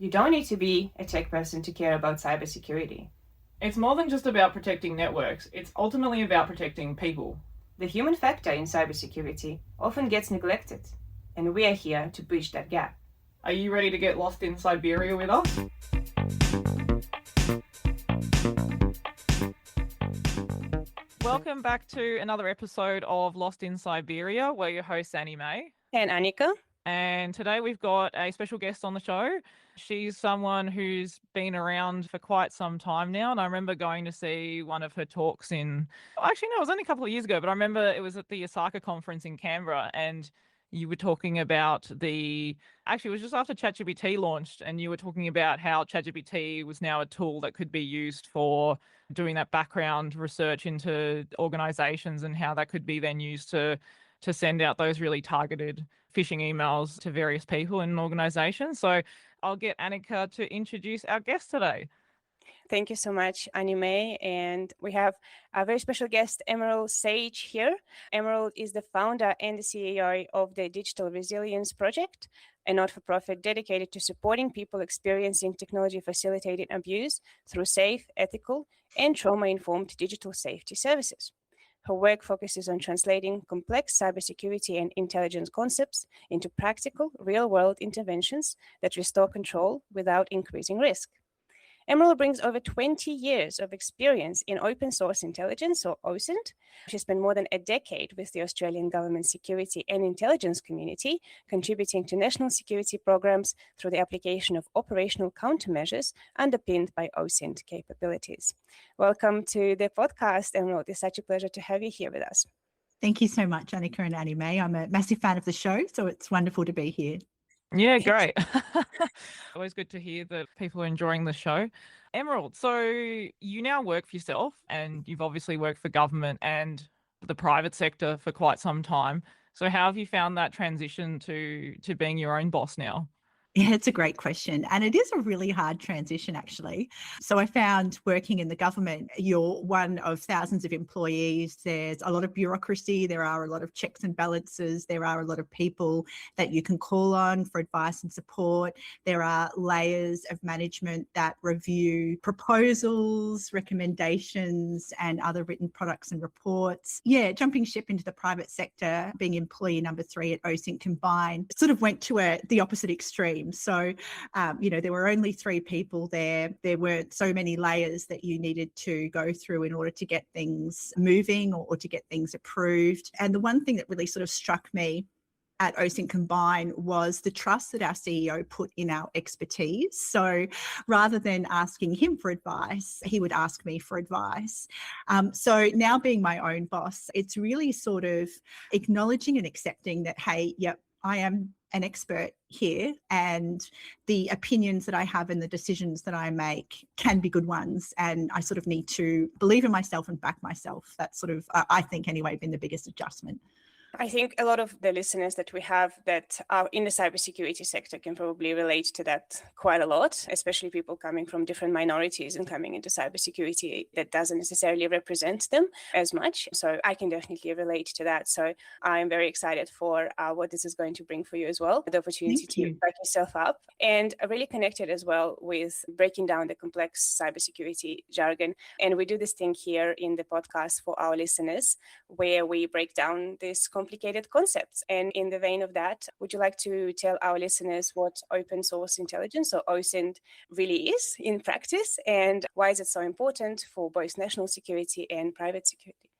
You don't need to be a tech person to care about cybersecurity. It's more than just about protecting networks, it's ultimately about protecting people. The human factor in cybersecurity often gets neglected, and we are here to bridge that gap. Are you ready to get lost in Siberia with us? Welcome back to another episode of Lost in Siberia. We're your hosts, Annie May. And Annika? And today we've got a special guest on the show. She's someone who's been around for quite some time now. And I remember going to see one of her talks it was only a couple of years ago, but I remember it was at the Osaka conference in Canberra. And you were talking about it was just after ChatGPT launched, and you were talking about how ChatGPT was now a tool that could be used for doing that background research into organizations and how that could be then used to send out those really targeted phishing emails to various people in an organization. So I'll get Annika to introduce our guest today. Thank you so much, Annie May. And we have a very special guest, Emerald Sage, here. Emerald is the founder and the CEO of the Digital Resilience Project, a not-for-profit dedicated to supporting people experiencing technology-facilitated abuse through safe, ethical, and trauma-informed digital safety services. Her work focuses on translating complex cybersecurity and intelligence concepts into practical, real-world interventions that restore control without increasing risk. Emerald brings over 20 years of experience in open source intelligence, or OSINT. She spent more than a decade with the Australian government security and intelligence community, contributing to national security programs through the application of operational countermeasures underpinned by OSINT capabilities. Welcome to the podcast, Emerald. It's such a pleasure to have you here with us. Thank you so much, Annika and Annie May. I'm a massive fan of the show, so it's wonderful to be here. Yeah, great. Always good to hear that people are enjoying the show. Emerald, so you now work for yourself, and you've obviously worked for government and the private sector for quite some time. So how have you found that transition to being your own boss now? Yeah, it's a great question. And it is a really hard transition, actually. So I found working in the government, you're one of thousands of employees. There's a lot of bureaucracy. There are a lot of checks and balances. There are a lot of people that you can call on for advice and support. There are layers of management that review proposals, recommendations, and other written products and reports. Yeah, jumping ship into the private sector, being employee number 3 at OSINT Combined, sort of went to the opposite extreme. So, there were only 3 people there. There weren't so many layers that you needed to go through in order to get things moving or to get things approved. And the one thing that really sort of struck me at OSINT Combine was the trust that our CEO put in our expertise. So rather than asking him for advice, he would ask me for advice. So now being my own boss, it's really sort of acknowledging and accepting that, hey, yep, I am an expert here, and the opinions that I have and the decisions that I make can be good ones. And I sort of need to believe in myself and back myself. That's sort of, I think anyway, been the biggest adjustment. I think a lot of the listeners that we have that are in the cybersecurity sector can probably relate to that quite a lot, especially people coming from different minorities and coming into cybersecurity that doesn't necessarily represent them as much. So I can definitely relate to that. So I'm very excited for what this is going to bring for you as well, the opportunity to back yourself up, and really connected as well with breaking down the complex cybersecurity jargon. And we do this thing here in the podcast for our listeners where we break down this complicated concepts. And in the vein of that, would you like to tell our listeners what open source intelligence, or OSINT, really is in practice, and why is it so important for both national security and private security?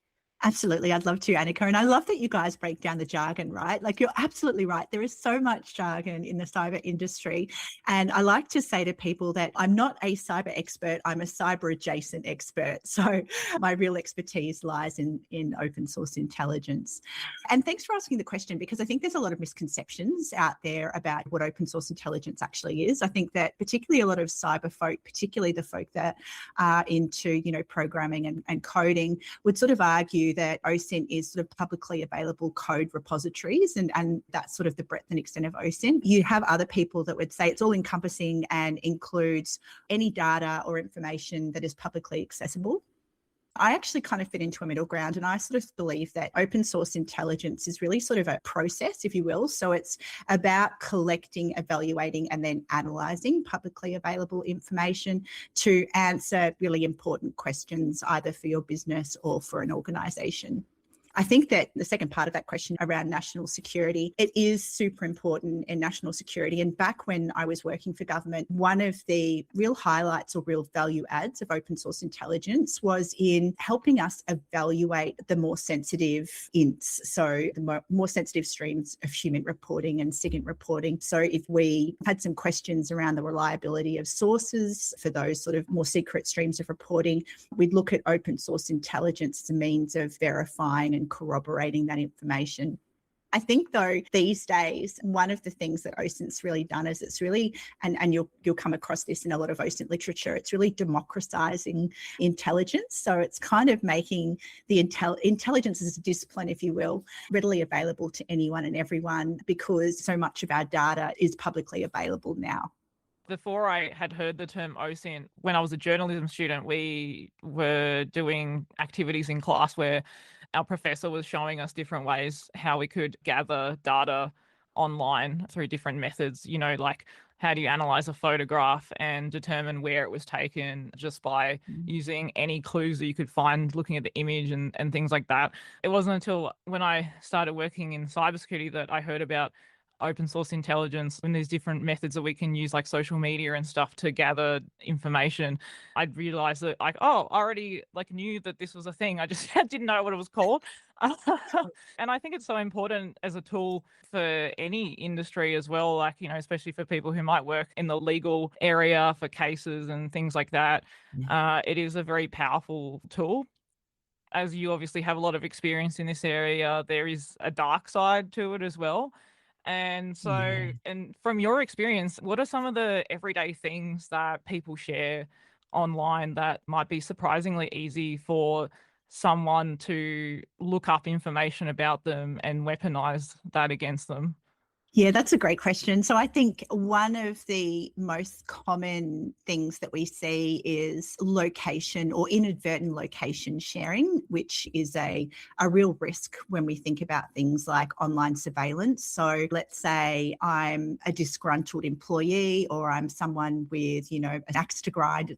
Absolutely. I'd love to, Annika. And I love that you guys break down the jargon, right? Like, you're absolutely right. There is so much jargon in the cyber industry. And I like to say to people that I'm not a cyber expert, I'm a cyber adjacent expert. So my real expertise lies in open source intelligence. And thanks for asking the question, because I think there's a lot of misconceptions out there about what open source intelligence actually is. I think that particularly a lot of cyber folk, particularly the folk that are into, programming and coding, would sort of argue that OSINT is sort of publicly available code repositories, and that's sort of the breadth and extent of OSINT. You have other people that would say it's all encompassing and includes any data or information that is publicly accessible. I actually kind of fit into a middle ground, and I sort of believe that open source intelligence is really sort of a process, if you will. So it's about collecting, evaluating, and then analysing publicly available information to answer really important questions, either for your business or for an organisation. I think that the second part of that question around national security, it is super important in national security. And back when I was working for government, one of the real highlights or real value adds of open source intelligence was in helping us evaluate the more sensitive INTs, so the more sensitive streams of human reporting and SIGINT reporting. So if we had some questions around the reliability of sources for those sort of more secret streams of reporting, we'd look at open source intelligence as a means of verifying and corroborating that information. I think, though, these days, one of the things that OSINT's really done is it's really, and you'll come across this in a lot of OSINT literature, it's really democratising intelligence. So it's kind of making the intelligence as a discipline, if you will, readily available to anyone and everyone, because so much of our data is publicly available now. Before I had heard the term OSINT, when I was a journalism student, we were doing activities in class where our professor was showing us different ways how we could gather data online through different methods, like how do you analyze a photograph and determine where it was taken just by using any clues that you could find looking at the image and things like that. It wasn't until when I started working in cybersecurity that I heard about open source intelligence and these different methods that we can use, like social media and stuff, to gather information. I'd realized that I already knew that this was a thing. I just didn't know what it was called. And I think it's so important as a tool for any industry as well, especially for people who might work in the legal area for cases and things like that. It is a very powerful tool. As you obviously have a lot of experience in this area, there is a dark side to it as well. And so, and from your experience, what are some of the everyday things that people share online that might be surprisingly easy for someone to look up information about them and weaponize that against them? Yeah, that's a great question. So I think one of the most common things that we see is location or inadvertent location sharing, which is a real risk when we think about things like online surveillance. So let's say I'm a disgruntled employee, or I'm someone with, an axe to grind,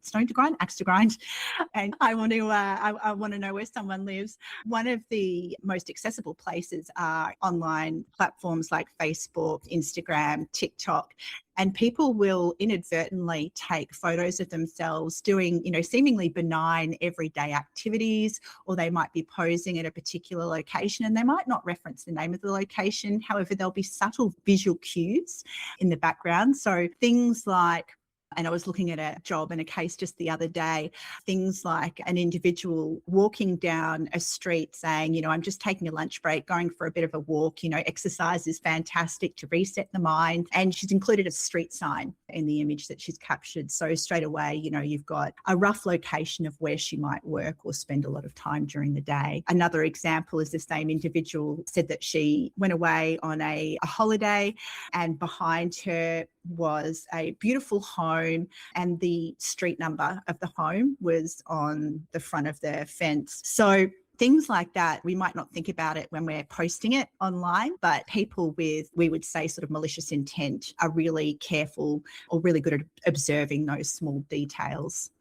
and I want to know where someone lives. One of the most accessible places are online platforms like Facebook, Instagram, TikTok, and people will inadvertently take photos of themselves doing, seemingly benign everyday activities, or they might be posing at a particular location and they might not reference the name of the location. However, there'll be subtle visual cues in the background. So things like, and I was looking at a job and a case just the other day, things like an individual walking down a street saying, I'm just taking a lunch break, going for a bit of a walk, exercise is fantastic to reset the mind. And she's included a street sign in the image that she's captured. So straight away, you've got a rough location of where she might work or spend a lot of time during the day. Another example is the same individual said that she went away on a holiday, and behind her was a beautiful home, and the street number of the home was on the front of the fence. So things like that, we might not think about it when we're posting it online, but people with, we would say, sort of malicious intent are really careful or really good at observing those small details.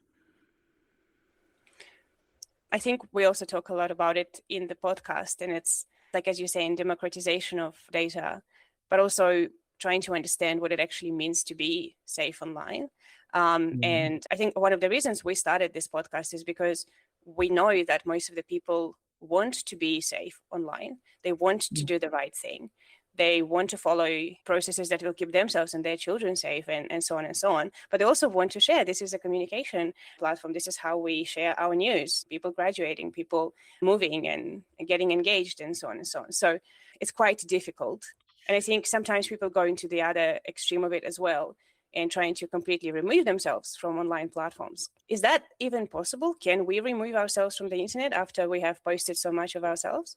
I think we also talk a lot about it in the podcast, and it's like, as you say, in democratization of data, but also trying to understand what it actually means to be safe online. And I think one of the reasons we started this podcast is because we know that most of the people want to be safe online. They want to do the right thing. They want to follow processes that will keep themselves and their children safe, and so on and so on. But they also want to share. This is a communication platform. This is how we share our news, people graduating, people moving and getting engaged, and so on and so on. So it's quite difficult. And I think sometimes people go into the other extreme of it as well, and trying to completely remove themselves from online platforms. Is that even possible? Can we remove ourselves from the internet after we have posted so much of ourselves?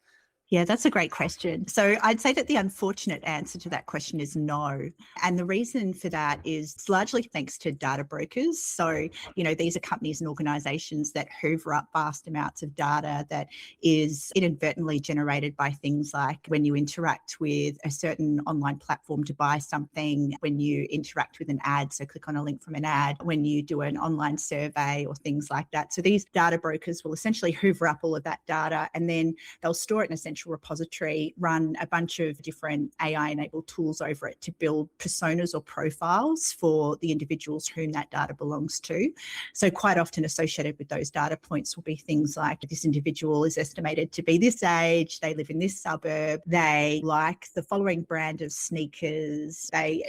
Yeah, that's a great question. So I'd say that the unfortunate answer to that question is no. And the reason for that is it's largely thanks to data brokers. So, these are companies and organizations that hoover up vast amounts of data that is inadvertently generated by things like when you interact with a certain online platform to buy something, when you interact with an ad, so click on a link from an ad, when you do an online survey or things like that. So these data brokers will essentially hoover up all of that data, and then they'll store it in a central repository, run a bunch of different AI-enabled tools over it to build personas or profiles for the individuals whom that data belongs to. So quite often associated with those data points will be things like this individual is estimated to be this age, they live in this suburb, they like the following brand of sneakers, they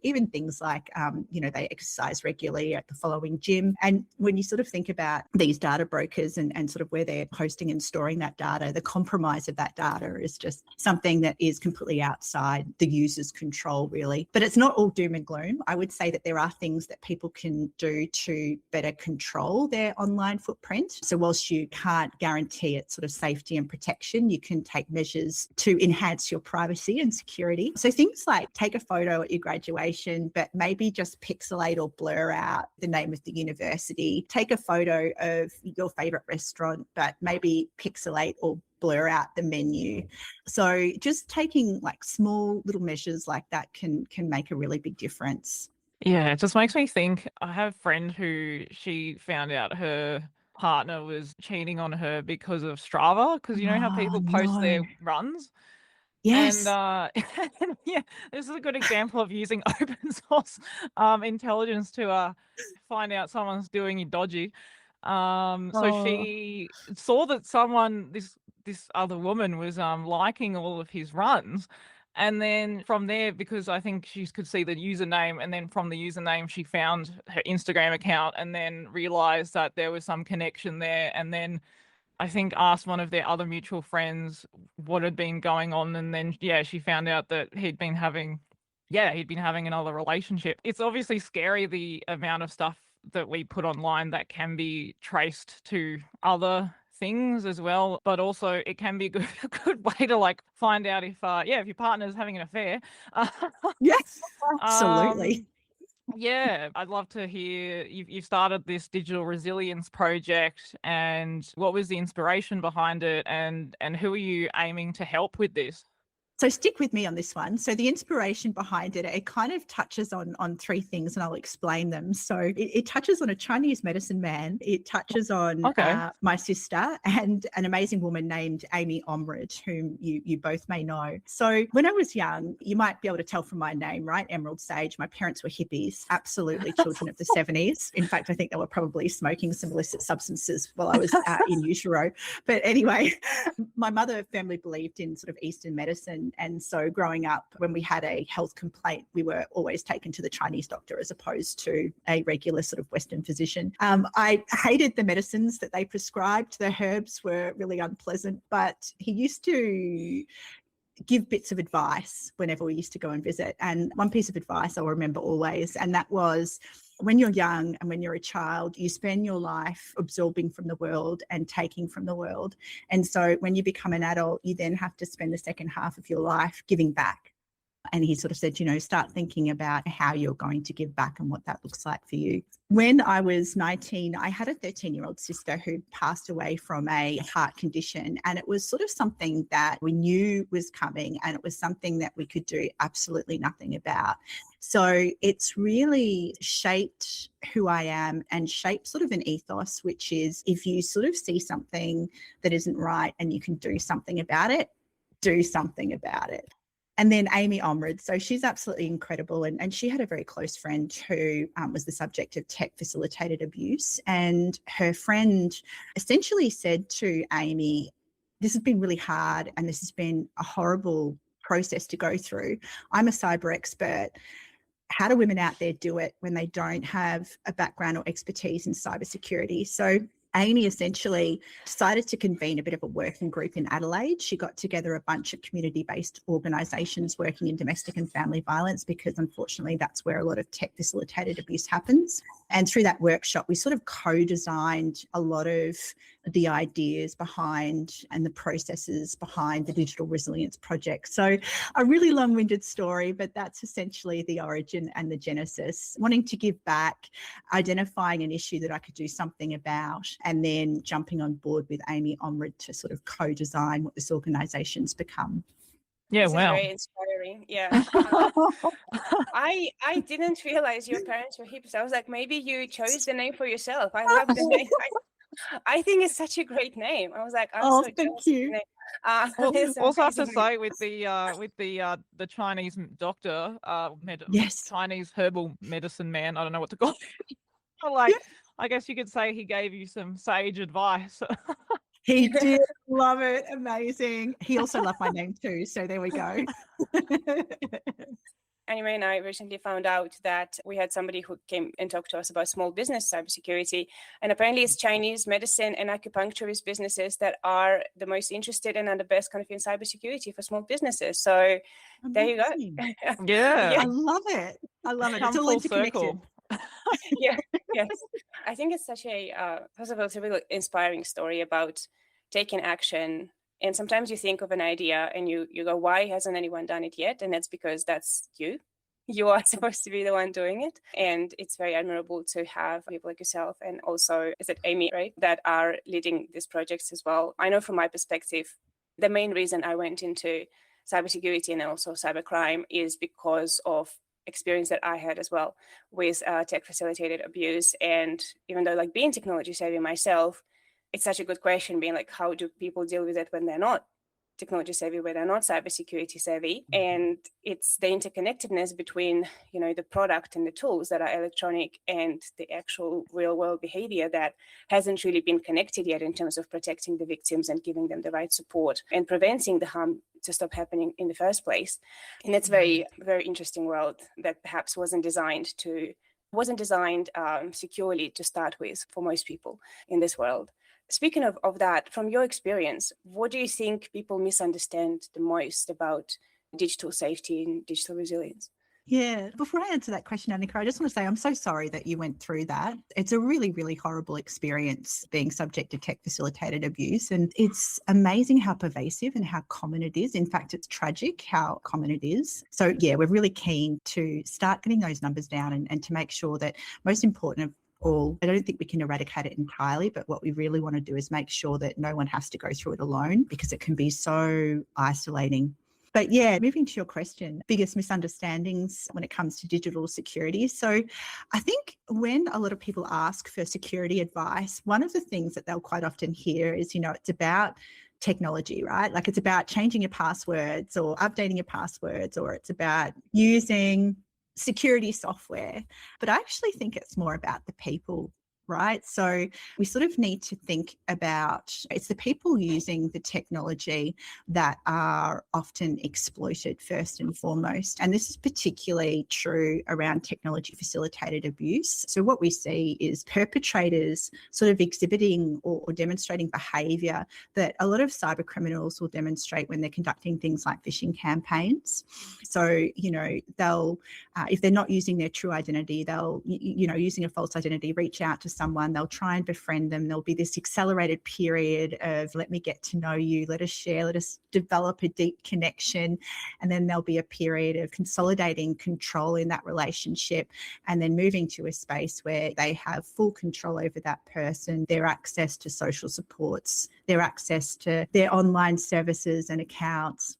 even things like, they exercise regularly at the following gym. And when you sort of think about these data brokers and sort of where they're hosting and storing that data, the compromise of that data is just something that is completely outside the user's control, really. But it's not all doom and gloom. I would say that there are things that people can do to better control their online footprint. So whilst you can't guarantee its sort of safety and protection, you can take measures to enhance your privacy and security. So things like take a photo at your graduation, but maybe just pixelate or blur out the name of the university. Take a photo of your favorite restaurant, but maybe pixelate or blur out the menu. So just taking like small little measures like that can make a really big difference. Yeah, it just makes me think. I have a friend who she found out her partner was cheating on her because of Strava, because you know how people post their No. runs? Yes. And yeah, this is a good example of using open source intelligence to find out someone's doing you dodgy. So she saw that this other woman was liking all of his runs. And then from there, because I think she could see the username, and then from the username, she found her Instagram account and then realized that there was some connection there. And then I think asked one of their other mutual friends what had been going on. And then, yeah, she found out that he'd been having another relationship. It's obviously scary, the amount of stuff that we put online that can be traced to other things as well, but also it can be a good way to like find out if your partner's having an affair. Yes, absolutely. Yeah, I'd love to hear you've started this digital resilience project, and what was the inspiration behind it, and who are you aiming to help with this? So stick with me on this one. So the inspiration behind it, it kind of touches on three things, and I'll explain them. So it touches on a Chinese medicine man. It touches on my sister and an amazing woman named Amy Omrid, whom you both may know. So when I was young, you might be able to tell from my name, right? Emerald Sage. My parents were hippies, absolutely children of the 70s. In fact, I think they were probably smoking some illicit substances while I was in utero. But anyway, my mother firmly believed in sort of Eastern medicine. And so growing up, when we had a health complaint, we were always taken to the Chinese doctor as opposed to a regular sort of Western physician. I hated the medicines that they prescribed. The herbs were really unpleasant, but he used to give bits of advice whenever we used to go and visit. And one piece of advice I'll remember always, and that was, when you're young and when you're a child, you spend your life absorbing from the world and taking from the world. And so when you become an adult, you then have to spend the second half of your life giving back. And he sort of said, start thinking about how you're going to give back and what that looks like for you. When I was 19, I had a 13-year-old sister who passed away from a heart condition. And it was sort of something that we knew was coming, and it was something that we could do absolutely nothing about. So it's really shaped who I am and shaped sort of an ethos, which is if you sort of see something that isn't right and you can do something about it, do something about it. And then Amy Omrid, so she's absolutely incredible. And she had a very close friend who was the subject of tech-facilitated abuse. And her friend essentially said to Amy, this has been really hard and this has been a horrible process to go through. I'm a cyber expert. How do women out there do it when they don't have a background or expertise in cybersecurity? So Amy essentially decided to convene a bit of a working group in Adelaide. She got together a bunch of community-based organisations working in domestic and family violence, because unfortunately that's where a lot of tech-facilitated abuse happens. And through that workshop, we sort of co-designed a lot of the ideas behind and the processes behind the Digital Resilience Project. So a really long-winded story, but that's essentially the origin and the genesis. Wanting to give back, identifying an issue that I could do something about, and then jumping on board with Amy Omrid to sort of co-design what this organisation's become. Yeah, This is wow. very inspiring. Yeah. I didn't realize your parents were hippies. I was like, maybe you chose the name for yourself. I love the name. I think it's such a great name. I was like, I'm so thank jealous of you. the name. Well, It's also have to amazing. say with the Chinese doctor, Yes. Chinese herbal medicine man, I don't know what to call it. Like, I guess you could say he gave you some sage advice. He did love it. Amazing. He also loved my name too. So there we go. Anime and I recently found out that we had somebody who came and talked to us about small business cybersecurity. And apparently it's Chinese medicine and acupuncturist businesses that are the most interested and are the best kind of in cybersecurity for small businesses. So there you go. Amazing. Yeah. I love it. I love it. Come It's all full interconnected. circle. Yeah, yes. I think it's such a, first of all, it's a really inspiring story about taking action. And sometimes you think of an idea and you go, why hasn't anyone done it yet? And that's because that's you. You are supposed to be the one doing it. And it's very admirable to have people like yourself and also, is it Amy, right, that are leading these projects as well. I know from my perspective, the main reason I went into cybersecurity and also cybercrime is because of experience that I had as well with tech facilitated abuse. And even though like being technology savvy myself, it's such a good question being like, how do people deal with it when they're not technology savvy, when they're not cybersecurity savvy? And it's the interconnectedness between, you know, the product and the tools that are electronic and the actual real world behavior that hasn't really been connected yet in terms of protecting the victims and giving them the right support and preventing the harm to stop happening in the first place. And it's very, very interesting world that perhaps wasn't designed securely to start with for most people in this world. Speaking of that, from your experience, what do you think people misunderstand the most about digital safety and digital resilience? Yeah. Before I answer that question, Annika, I just want to say I'm so sorry that you went through that. It's a really, really horrible experience being subject to tech facilitated abuse. And it's amazing how pervasive and how common it is. In fact, it's tragic how common it is. So yeah, we're really keen to start getting those numbers down and to make sure that, most important of all, I don't think we can eradicate it entirely, but what we really want to do is make sure that no one has to go through it alone, because it can be so isolating. But yeah, moving to your question, biggest misunderstandings when it comes to digital security. So I think when a lot of people ask for security advice, one of the things that they'll quite often hear is, you know, it's about technology, right? Like it's about changing your passwords or updating your passwords, or it's about using security software. But I actually think it's more about the people, right? So we sort of need to think about, it's the people using the technology that are often exploited first and foremost. And this is particularly true around technology facilitated abuse. So what we see is perpetrators sort of exhibiting or demonstrating behaviour that a lot of cyber criminals will demonstrate when they're conducting things like phishing campaigns. So, you know, they'll, if they're not using their true identity, they'll, you know, using a false identity, reach out to someone, they'll try and befriend them. There'll be this accelerated period of, let me get to know you, let us share, let us develop a deep connection. And then there'll be a period of consolidating control in that relationship, and then moving to a space where they have full control over that person, their access to social supports, their access to their online services and accounts.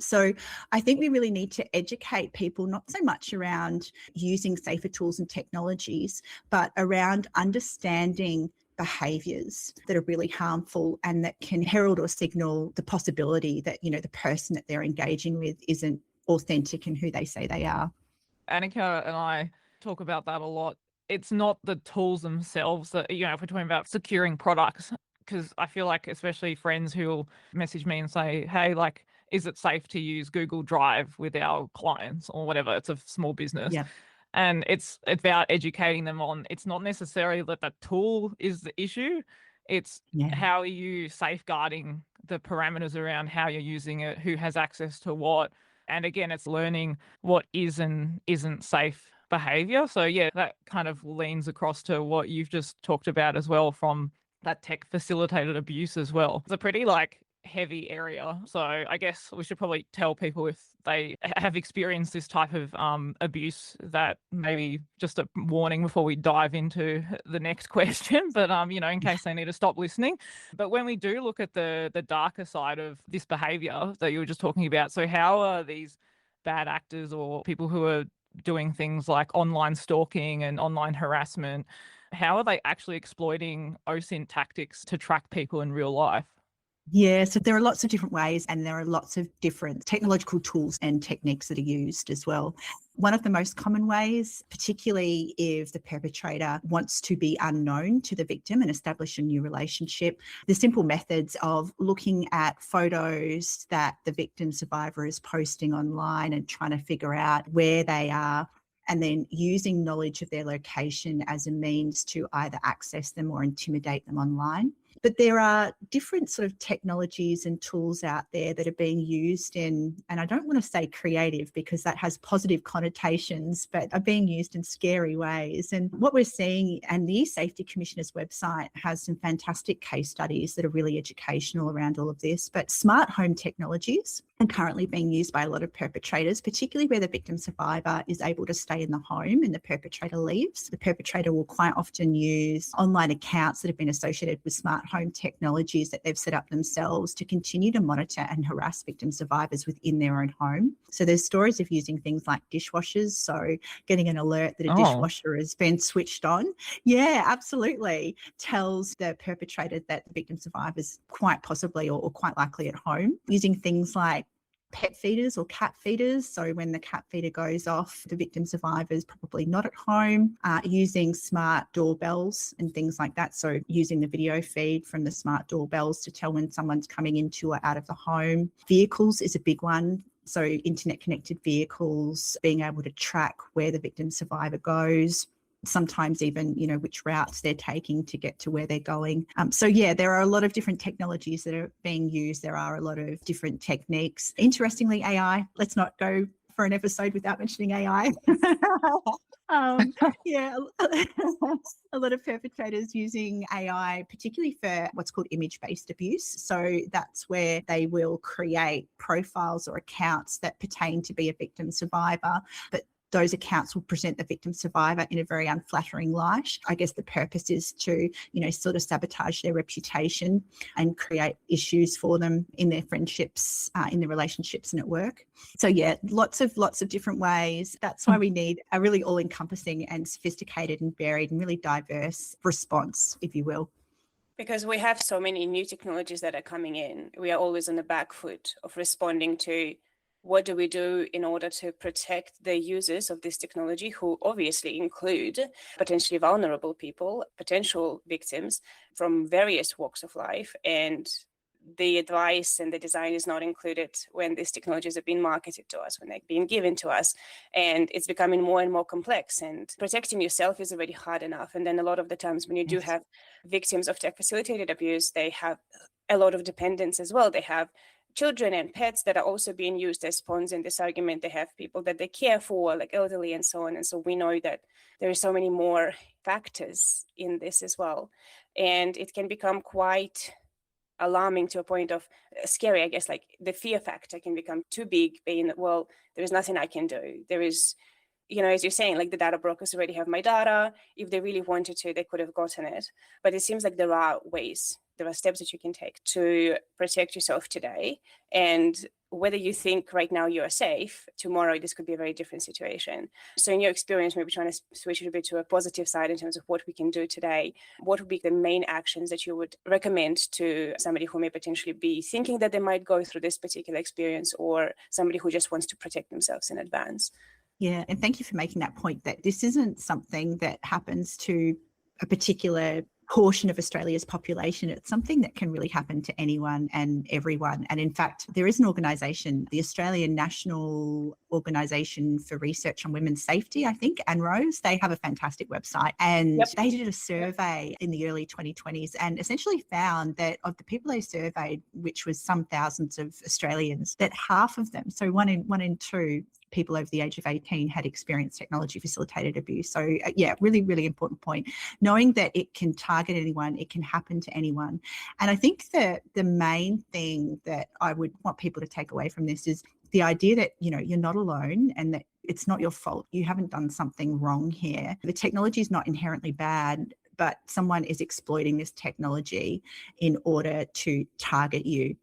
So I think we really need to educate people, not so much around using safer tools and technologies, but around understanding behaviours that are really harmful and that can herald or signal the possibility that, you know, the person that they're engaging with isn't authentic in who they say they are. Annika and I talk about that a lot. It's not the tools themselves that, you know, if we're talking about securing products, because I feel like especially friends who will message me and say, hey, like, is it safe to use Google Drive with our clients or whatever? It's a small business. Yeah. And it's about educating them on, it's not necessarily that the tool is the issue. It's how are you safeguarding the parameters around how you're using it, who has access to what. And again, it's learning what is and isn't safe behavior. So yeah, that kind of leans across to what you've just talked about as well, from that tech facilitated abuse as well. It's a pretty heavy area. So I guess we should probably tell people if they have experienced this type of abuse, that maybe just a warning before we dive into the next question, but in case they need to stop listening. But when we do look at the darker side of this behavior that you were just talking about, so how are these bad actors or people who are doing things like online stalking and online harassment, how are they actually exploiting OSINT tactics to track people in real life? Yeah, so there are lots of different ways, and there are lots of different technological tools and techniques that are used as well. One of the most common ways, particularly if the perpetrator wants to be unknown to the victim and establish a new relationship, the simple methods of looking at photos that the victim survivor is posting online and trying to figure out where they are, and then using knowledge of their location as a means to either access them or intimidate them online. But there are different sort of technologies and tools out there that are being used in, and I don't want to say creative because that has positive connotations, but are being used in scary ways. And what we're seeing, and the Safety Commissioner's website has some fantastic case studies that are really educational around all of this, but smart home technologies are currently being used by a lot of perpetrators, particularly where the victim survivor is able to stay in the home and the perpetrator leaves. The perpetrator will quite often use online accounts that have been associated with smart home technologies that they've set up themselves to continue to monitor and harass victim survivors within their own home. So there's stories of using things like dishwashers, so getting an alert that a dishwasher has been switched on. Yeah, absolutely. Tells the perpetrator that the victim survivor is quite possibly or quite likely at home. Using things like pet feeders or cat feeders. So when the cat feeder goes off, the victim survivor is probably not at home. Using smart doorbells and things like that. So using the video feed from the smart doorbells to tell when someone's coming into or out of the home. Vehicles is a big one. So internet connected vehicles, being able to track where the victim survivor goes. Sometimes even, which routes they're taking to get to where they're going. So yeah, there are a lot of different technologies that are being used. There are a lot of different techniques. Interestingly, AI, let's not go for an episode without mentioning AI. Yeah, a lot of perpetrators using AI, particularly for what's called image-based abuse. So that's where they will create profiles or accounts that pertain to be a victim survivor, but those accounts will present the victim survivor in a very unflattering light. I guess the purpose is to, sort of sabotage their reputation and create issues for them in their friendships, in their relationships and at work. So yeah, lots of different ways. That's why we need a really all-encompassing and sophisticated and varied and really diverse response, if you will. Because we have so many new technologies that are coming in, we are always on the back foot of responding to what do we do in order to protect the users of this technology, who obviously include potentially vulnerable people, potential victims from various walks of life. And the advice and the design is not included when these technologies are being marketed to us, when they're being given to us. And it's becoming more and more complex. And protecting yourself is already hard enough. And then a lot of the times when you do have victims of tech-facilitated abuse, they have a lot of dependence as well. They have children and pets that are also being used as pawns in this argument. They have people that they care for, like elderly and so on. And so we know that there are so many more factors in this as well. And it can become quite alarming to a point of scary, I guess, like the fear factor can become too big, being that, well, there is nothing I can do. There is, as you're saying, like the data brokers already have my data. If they really wanted to, they could have gotten it. But it seems like there are ways, there are steps that you can take to protect yourself today. And whether you think right now you are safe, tomorrow this could be a very different situation. So in your experience, maybe trying to switch it a bit to a positive side in terms of what we can do today, what would be the main actions that you would recommend to somebody who may potentially be thinking that they might go through this particular experience, or somebody who just wants to protect themselves in advance? Yeah, and thank you for making that point, that this isn't something that happens to a particular portion of Australia's population. It's something that can really happen to anyone and everyone. And in fact, there is an organisation, the Australian National Organisation for Research on Women's Safety, I think, ANROS. They have a fantastic website, and they did a survey in the early 2020s and essentially found that of the people they surveyed, which was some thousands of Australians, that half of them, so one in two people over the age of 18 had experienced technology facilitated abuse. So yeah, really, really important point. Knowing that it can target anyone, it can happen to anyone. And I think that the main thing that I would want people to take away from this is the idea that, you know, you're not alone and that it's not your fault. You haven't done something wrong here. The technology is not inherently bad, but someone is exploiting this technology in order to target you.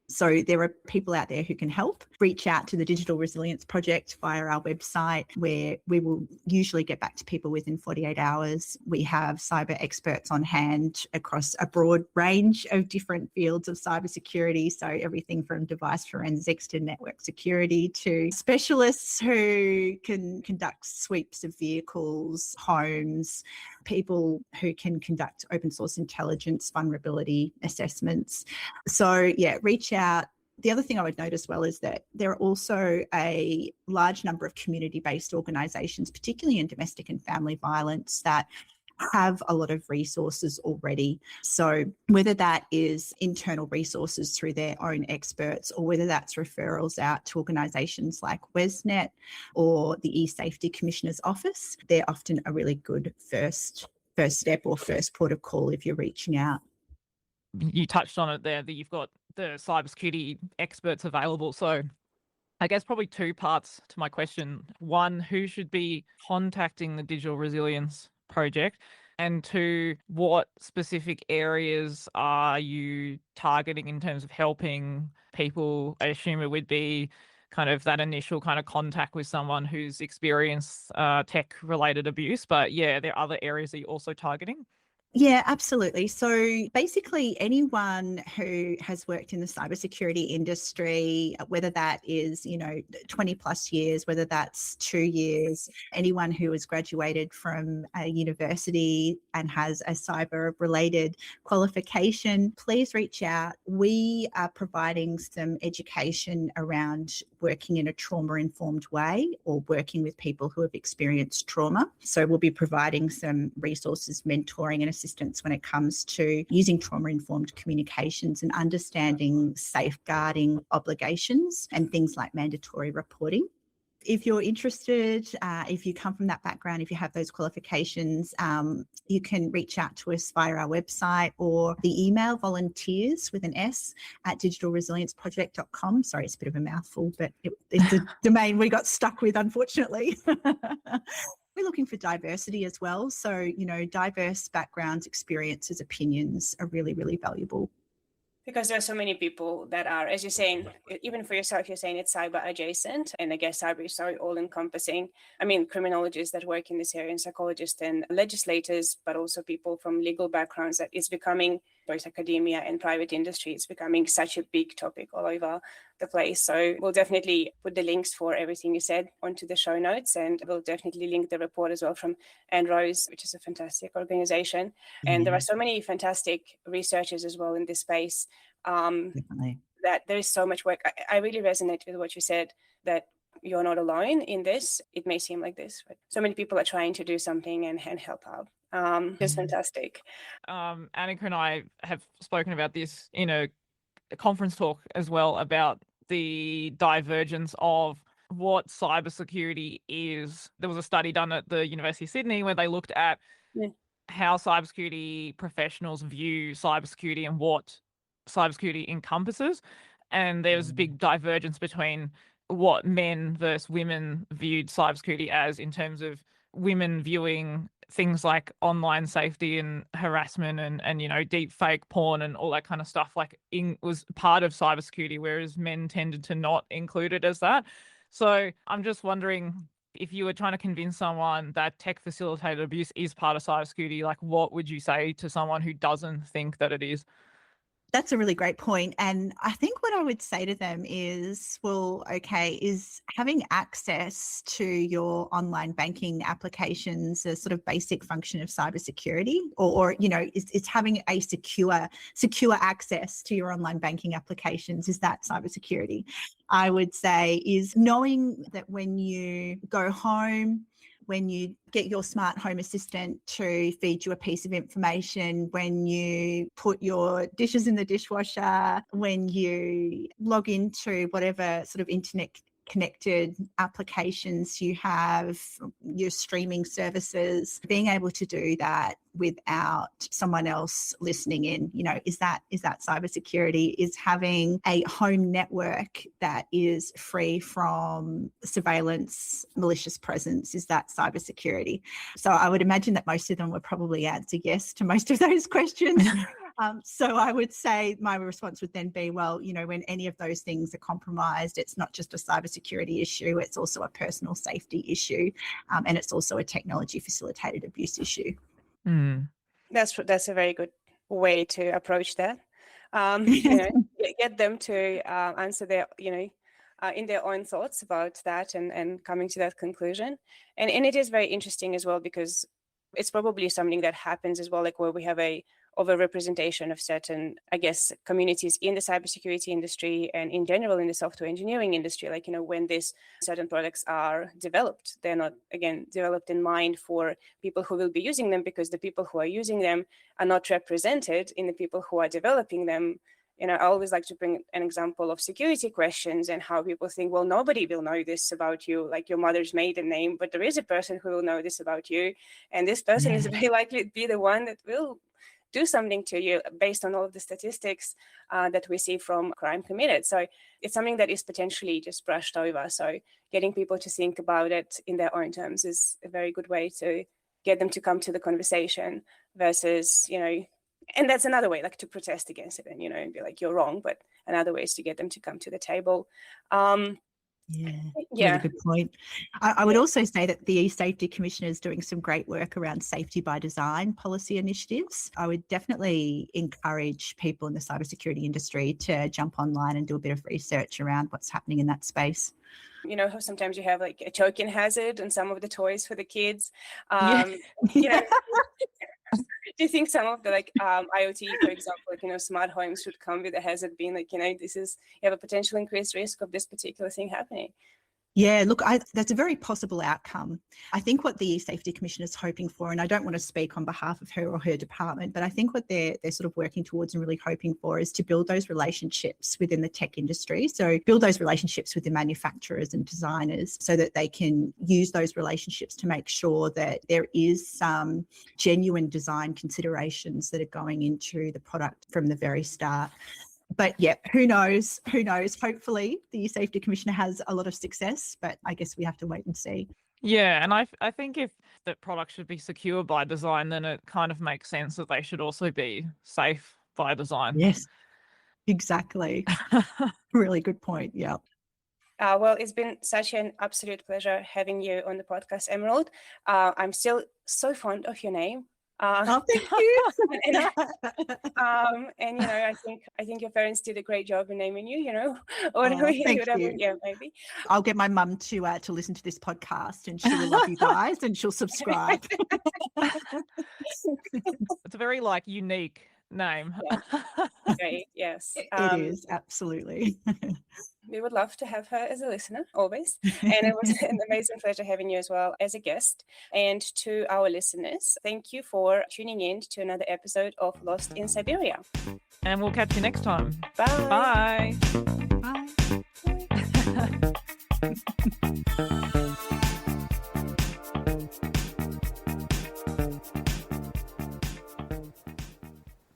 So there are people out there who can help. Reach out to the Digital Resilience Project via our website, where we will usually get back to people within 48 hours. We have cyber experts on hand across a broad range of different fields of cybersecurity. So everything from device forensics to network security to specialists who can conduct sweeps of vehicles, homes, people who can conduct open source intelligence vulnerability assessments. So yeah, reach out. The other thing I would note as well is that there are also a large number of community-based organisations, particularly in domestic and family violence, that have a lot of resources already. So whether that is internal resources through their own experts, or whether that's referrals out to organisations like WESNet or the eSafety Commissioner's Office, they're often a really good first step or first port of call if you're reaching out. You touched on it there, that you've got the cybersecurity experts available. So I guess probably two parts to my question. One, who should be contacting the Digital Resilience Project? And two, what specific areas are you targeting in terms of helping people? I assume it would be kind of that initial kind of contact with someone who's experienced tech-related abuse. But yeah, there are other areas that you're also targeting? Yeah, absolutely. So basically anyone who has worked in the cybersecurity industry, whether that is, 20 plus years, whether that's 2 years, anyone who has graduated from a university and has a cyber related qualification, please reach out. We are providing some education around working in a trauma-informed way or working with people who have experienced trauma. So we'll be providing some resources, mentoring and assistance when it comes to using trauma-informed communications and understanding safeguarding obligations and things like mandatory reporting. If you're interested, if you come from that background, if you have those qualifications, you can reach out to us via our website or the email volunteers with an S at digitalresilienceproject.com. Sorry, it's a bit of a mouthful, but it's a domain we got stuck with, unfortunately. We're looking for diversity as well. So, diverse backgrounds, experiences, opinions are really, really valuable. Because there are so many people that are, as you're saying, even for yourself, you're saying it's cyber adjacent. And I guess cyber is so all encompassing. I mean, criminologists that work in this area and psychologists and legislators, but also people from legal backgrounds, that it's becoming, both academia and private industry, it's becoming such a big topic all over the place. So we'll definitely put the links for everything you said onto the show notes, and we'll definitely link the report as well from Rose, which is a fantastic organization. And there are so many fantastic researchers as well in this space. Definitely. That there is so much work. I really resonate with what you said, that you're not alone in this. It may seem like this, but so many people are trying to do something and help out. It's fantastic. Annika and I have spoken about this in a conference talk as well, about the divergence of what cybersecurity is. There was a study done at the University of Sydney where they looked at how cybersecurity professionals view cybersecurity and what cybersecurity encompasses. And there's a big divergence between what men versus women viewed cybersecurity as, in terms of women viewing things like online safety and harassment and deep fake porn and all that kind of stuff was part of cybersecurity, whereas men tended to not include it as that. So I'm just wondering, if you were trying to convince someone that tech facilitated abuse is part of cybersecurity, what would you say to someone who doesn't think that it is? That's a really great point. And I think what I would say to them is, is having access to your online banking applications a sort of basic function of cybersecurity, or it's having a secure access to your online banking applications, is that cybersecurity? I would say is knowing that when you go home, when you get your smart home assistant to feed you a piece of information, when you put your dishes in the dishwasher, when you log into whatever sort of internet connected applications, you have your streaming services, being able to do that without someone else listening in, is that cybersecurity? Is having a home network that is free from surveillance, malicious presence, is that cybersecurity? So I would imagine that most of them would probably answer yes to most of those questions. So I would say my response would then be, well, when any of those things are compromised, it's not just a cybersecurity issue, it's also a personal safety issue, and it's also a technology facilitated abuse issue. That's a very good way to approach that. Get them to answer their, in their own thoughts about that and coming to that conclusion. And it is very interesting as well, because it's probably something that happens as well, like where we have a overrepresentation of certain, I guess, communities in the cybersecurity industry and in general in the software engineering industry. Like, when these certain products are developed, they're not, again, developed in mind for people who will be using them, because the people who are using them are not represented in the people who are developing them. I always like to bring an example of security questions and how people think, well, nobody will know this about you, like your mother's maiden name, but there is a person who will know this about you. And this person is very likely to be the one that will do something to you based on all of the statistics that we see from crime committed. So it's something that is potentially just brushed over. So getting people to think about it in their own terms is a very good way to get them to come to the conversation versus, and that's another way, like, to protest against it and, and be like, you're wrong. But another way is to get them to come to the table. Really good point. I would also say that the E-Safety Commissioner is doing some great work around safety by design policy initiatives. I would definitely encourage people in the cybersecurity industry to jump online and do a bit of research around what's happening in that space. How sometimes you have like a choking hazard on some of the toys for the kids. Do you think some of the IoT, for example, smart homes should come with a hazard being like, you have a potential increased risk of this particular thing happening? Yeah, look, that's a very possible outcome. I think what the Safety Commission is hoping for, and I don't want to speak on behalf of her or her department, but I think what they're sort of working towards and really hoping for is to build those relationships within the tech industry. So build those relationships with the manufacturers and designers so that they can use those relationships to make sure that there is some genuine design considerations that are going into the product from the very start. But yeah, who knows? Hopefully the Safety Commissioner has a lot of success, but I guess we have to wait and see. Yeah, and I think if that product should be secure by design, then it kind of makes sense that they should also be safe by design. Yes, exactly. Really good point. Yeah. Well, it's been such an absolute pleasure having you on the podcast, Emerald. I'm still so fond of your name. Thank you. And I think your parents did a great job in naming you. Whatever. Yeah, maybe. I'll get my mum to listen to this podcast, and she will love you guys, and she'll subscribe. It's a very unique name. Great. Yes, it is absolutely. We would love to have her as a listener, always. And it was an amazing pleasure having you as well as a guest. And to our listeners, thank you for tuning in to another episode of Lost in Siberia. And we'll catch you next time. Bye. Bye. Bye.